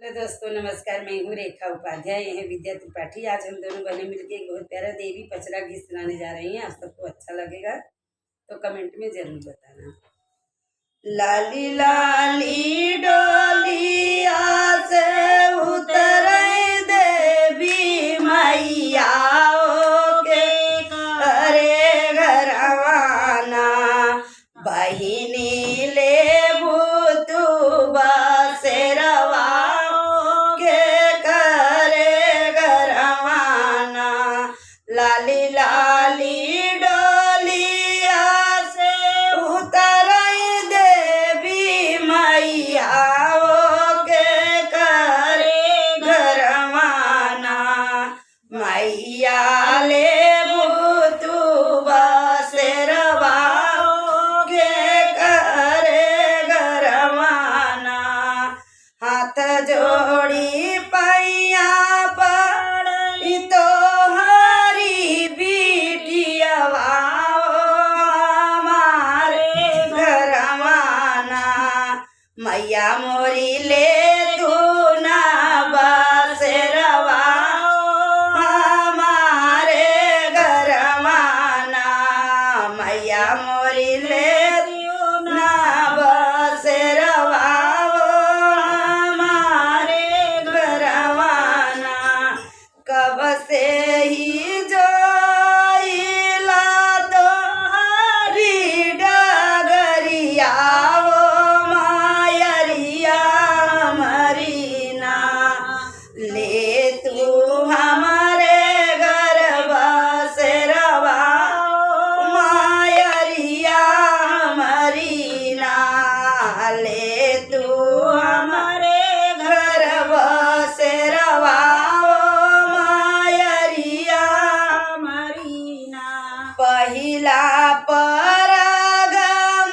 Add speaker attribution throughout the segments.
Speaker 1: तो दोस्तों नमस्कार, मैं हूँ रेखा उपाध्याय, यह है विद्या त्रिपाठी। आज हम दोनों बहनें मिलकर एक बहुत प्यारा देवी पचरा गीत सुनाने जा रही हैं। आप सबको अच्छा लगेगा तो कमेंट में जरूर बताना। लाली लाली डोलिया से उतर देवी मैया के करे घरवाना, बहिनी ले लाली लाली डोलिया से उतर देवी मैया के करे घरवाना, मैया ले भूतुबा शेरवा के करे घरवाना। हाथ जोड़ी पैया पड़ी तो मैया मोरी ले तू ना बसेरवा हमारे घरवाना, मैया मोरी ले तू ना बसेरवा हमारे घरवाना। कब से ही जो तो हरी डगरिया ले तू हमारे घर बसेरवा मायरिया मरीना, ले तू हमारे घर बसेरवा मायरिया मरीना। पहिला परग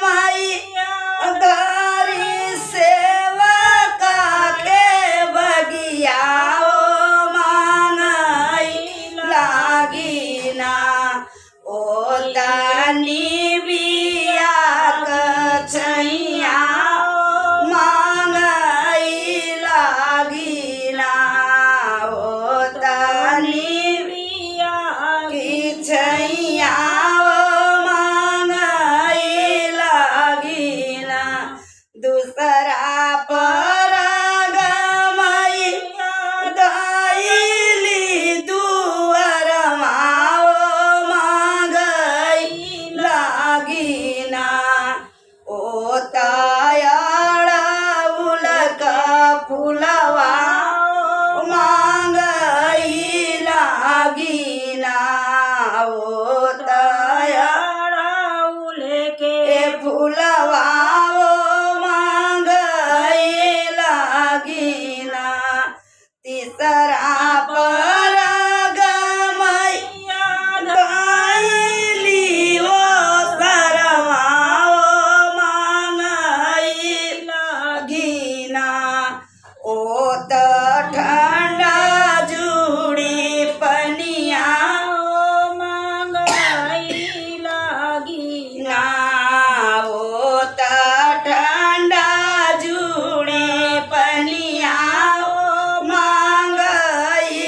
Speaker 1: मैया धरी सेवा के बगिया दानी बिया कछैया मांगई लागिना, ओ दानी बिया की छैया मांगई लागिना। दूसरा परग मैया दाइली दुअरमा ओ तायाड़ा उलका फुलवा मांगई लागिना, ओ तायाड़ा उलके फुलवा मांगई लागिना। तीसरा परग मैया दाइली ओ सरवा ओ त ठंडा जुड़ी पनिया मांगई लागिना, ओ त ठंडा जुड़ी पनिया मांगई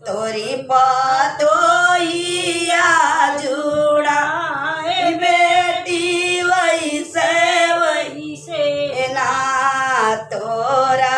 Speaker 1: तोरी पतोहिया जुड़ाए बेटी वैसे वैसे ना तोरा